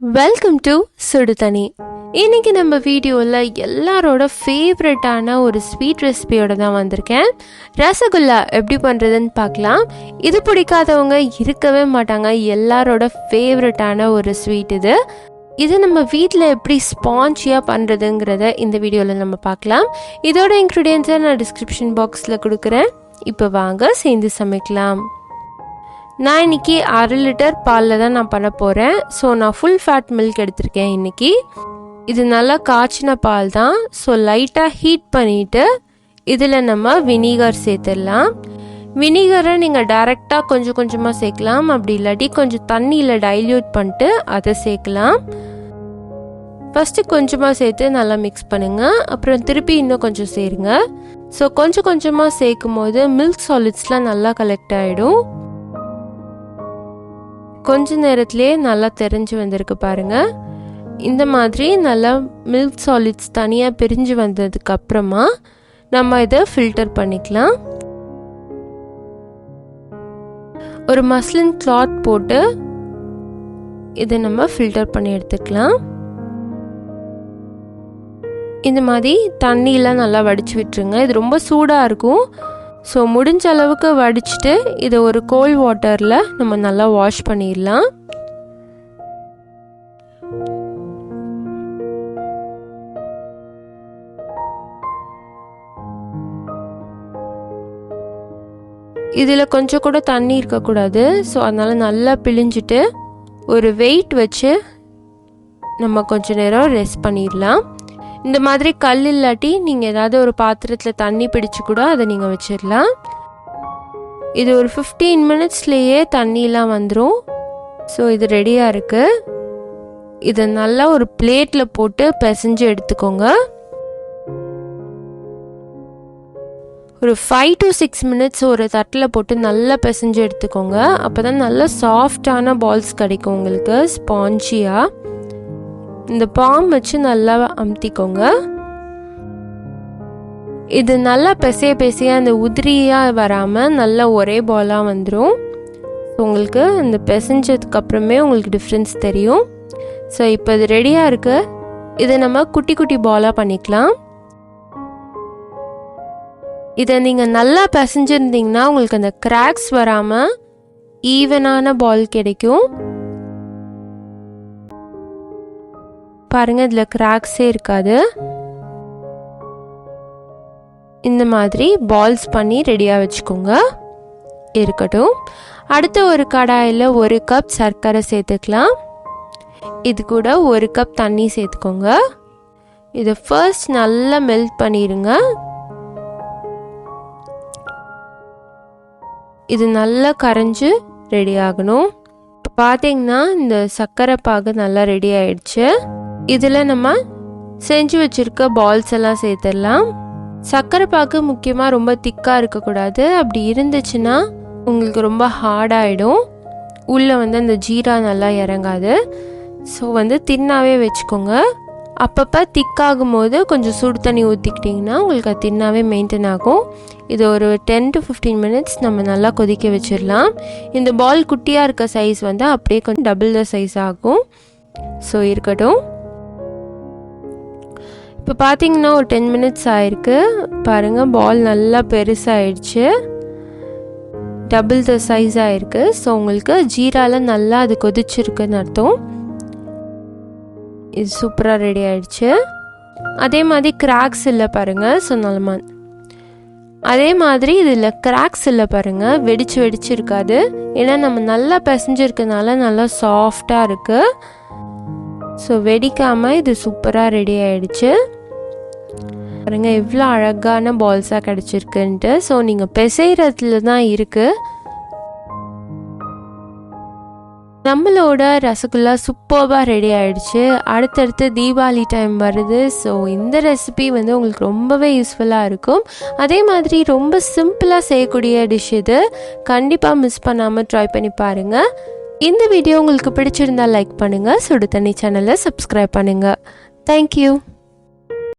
Welcome to Suduthanni. இன்னைக்கு நம்ம வீடியோவில் எல்லாரோட ஃபேவரட்டான ஒரு ஸ்வீட் ரெசிபியோட தான் வந்திருக்கேன். ரசகுல்லா எப்படி பண்ணுறதுன்னு பார்க்கலாம். இது பிடிக்காதவங்க இருக்கவே மாட்டாங்க. எல்லாரோட ஃபேவரட்டான ஒரு ஸ்வீட் இது நம்ம வீட்டில் எப்படி ஸ்பாஞ்சியாக பண்ணுறதுங்கிறத இந்த வீடியோவில் நம்ம பார்க்கலாம். இதோட இன்க்ரீடியன்ஸை நான் டிஸ்கிரிப்ஷன் பாக்ஸில் கொடுக்குறேன். இப்போ வாங்க சேர்ந்து சமைக்கலாம். நான் இன்றைக்கி 1/2 லிட்டர் பாலில் தான் நான் பண்ண போகிறேன். ஸோ நான் ஃபுல் ஃபேட் மில்க் எடுத்திருக்கேன் இன்றைக்கி. இது நல்லா காய்ச்சின பால் தான். ஸோ லைட்டாக ஹீட் பண்ணிவிட்டு இதில் நம்ம வினிகர் சேர்த்துடலாம். வினிகரை நீங்கள் டைரெக்டாக கொஞ்சம் கொஞ்சமாக சேர்க்கலாம். அப்படி இல்லாட்டி கொஞ்சம் தண்ணியில் டைல்யூட் பண்ணிட்டு அதை சேர்க்கலாம். ஃபஸ்ட்டு கொஞ்சமாக சேர்த்து நல்லா மிக்ஸ் பண்ணுங்கள். அப்புறம் திருப்பி இன்னும் கொஞ்சம் சேருங்க. ஸோ கொஞ்சம் கொஞ்சமாக சேர்க்கும் போது மில்க் சாலிட்ஸ்லாம் நல்லா கலெக்ட் ஆகிடும். கொஞ்ச நேரத்துலேயே நல்லா தெரிஞ்சு வந்திருக்கு பாருங்கள். இந்த மாதிரி நல்லா மில்க் சாலிட்ஸ் தனியாக பிரிஞ்சு வந்ததுக்கு அப்புறமா நம்ம இதை ஃபில்டர் பண்ணிக்கலாம். ஒரு மஸ்லின் கிளாத் போட்டு இதை நம்ம ஃபில்டர் பண்ணி எடுத்துக்கலாம். இந்த மாதிரி தண்ணியெலாம் நல்லா வடித்து விட்டுருங்க. இது ரொம்ப சூடாக இருக்கும். ஸோ முடிஞ்ச அளவுக்கு வடிச்சிட்டு இதை ஒரு கோல்ட் வாட்டரில் நம்ம நல்லா வாஷ் பண்ணிடலாம். இதில் கொஞ்சம் கூட தண்ணி இருக்கக்கூடாது. ஸோ அதனால் நல்லா பிழிஞ்சிட்டு ஒரு வெயிட் வச்சு நம்ம கொஞ்ச நேரம் ரெஸ்ட் பண்ணிடலாம். இந்த மாதிரி கல் இல்லாட்டி நீங்கள் ஏதாவது ஒரு பாத்திரத்தில் தண்ணி பிடிச்சி கூட அதை நீங்கள் வச்சிடலாம். இது ஒரு 15 மினிட்ஸ்லேயே தண்ணியெலாம் வந்துடும். ஸோ இது ரெடியாக இருக்குது. இதை நல்லா ஒரு பிளேட்டில் போட்டு பிசைஞ்சு எடுத்துக்கோங்க. ஒரு 5 to 6 மினிட்ஸ் ஒரு தட்டில் போட்டு நல்லா பிசைஞ்சு எடுத்துக்கோங்க. அப்போ தான் நல்லா சாஃப்டான பால்ஸ் கிடைக்கும் உங்களுக்கு, ஸ்பாஞ்சியாக. இந்த பாம் வச்சு நல்லா அமுத்திக்கோங்க. இது நல்லா பிசைய அந்த உதிரியாக வராமல் நல்லா ஒரே பாலாக வந்துடும். உங்களுக்கு இந்த பிசைஞ்சதுக்கு அப்புறமே உங்களுக்கு டிஃப்ரென்ஸ் தெரியும். ஸோ இப்போ இது ரெடியாக இருக்குது. இதை நம்ம குட்டி குட்டி பாலாக பண்ணிக்கலாம். இதை நீங்கள் நல்லா பிசைஞ்சிருந்தீங்கன்னா உங்களுக்கு அந்த கிராக்ஸ் வராமல் ஈவனான பால் கிடைக்கும். பாருங்க, இதில் கிராக்ஸே இருக்காது. இந்த மாதிரி பால்ஸ் பண்ணி ரெடியாக வச்சுக்கோங்க. இருக்கட்டும். அடுத்த ஒரு கடாயில் 1 கப் சர்க்கரை சேர்த்துக்கலாம். இது கூட 1 கப் தண்ணி சேர்த்துக்கோங்க. இதை ஃபர்ஸ்ட் நல்லா மெல்ட் பண்ணிடுங்க. இது நல்லா கரைஞ்சி ரெடி ஆகணும். இப்போ பார்த்தீங்கன்னா இந்த சர்க்கரை பாகு நல்லா ரெடி ஆயிடுச்சு. இதில் நம்ம செஞ்சு வச்சுருக்க பால்ஸ் எல்லாம் சேர்த்துடலாம். சர்க்கரை பாகு முக்கியமாக ரொம்ப திக்காக இருக்கக்கூடாது. அப்படி இருந்துச்சுன்னா உங்களுக்கு ரொம்ப ஹார்டாகிடும். உள்ளே அந்த ஜீரா நல்லா இறங்காது. ஸோ தின்னாவே வச்சுக்கோங்க. அப்பப்போ திக்காகும் போது கொஞ்சம் சுடு தண்ணி ஊற்றிக்கிட்டிங்கன்னா உங்களுக்கு அது தின்னாவே மெயின்டைன் ஆகும். இது ஒரு 10 to 15 மினிட்ஸ் நம்ம நல்லா கொதிக்க வச்சிடலாம். இந்த பால் குட்டியாக இருக்க சைஸ் அப்படியே கொஞ்சம் டபுள் த சைஸ் ஆகும். ஸோ இருக்கட்டும். இப்போ பார்த்தீங்கன்னா ஒரு 10 மினிட்ஸ் ஆயிருக்கு. பாருங்கள், பால் நல்லா பெருசாகிடுச்சு, டபுள் த சைஸ் ஆகிருக்கு. ஸோ உங்களுக்கு ஜீரால நல்லா அது கொதிச்சிருக்குன்னு அர்த்தம். இது சூப்பராக ரெடி ஆயிடுச்சு. அதே மாதிரி கிராக்ஸ் இல்லை பாருங்கள். ஸோ நல்ல அதே மாதிரி இதில் கிராக்ஸ் இல்லை பாருங்கள், வெடிச்சு இருக்காது. ஏன்னா நம்ம நல்லா பிசைஞ்சிருக்கனால நல்லா சாஃப்டாக இருக்குது. ஸோ வெடிக்காமல் இது சூப்பராக ரெடி ஆயிடுச்சு. பாருங்கள் எவ்வளோ அழகான பால்ஸாக கிடச்சிருக்குன்ட்டு. ஸோ நீங்கள் பிசைறதுல தான் இருக்குது. நம்மளோட ரசகுல்லா சூப்பராக ரெடி ஆகிடுச்சு. அடுத்தடுத்து தீபாவளி டைம் வருது. ஸோ இந்த ரெசிபி உங்களுக்கு ரொம்பவே யூஸ்ஃபுல்லாக இருக்கும். அதே மாதிரி ரொம்ப சிம்பிளாக செய்யக்கூடிய டிஷ் இது. கண்டிப்பாக மிஸ் பண்ணாமல் ட்ரை பண்ணி பாருங்கள். இந்த வீடியோ உங்களுக்கு பிடிச்சிருந்தால் லைக் பண்ணுங்கள். சுடு தண்ணி சேனலை சப்ஸ்கிரைப் பண்ணுங்கள். தேங்க்யூ.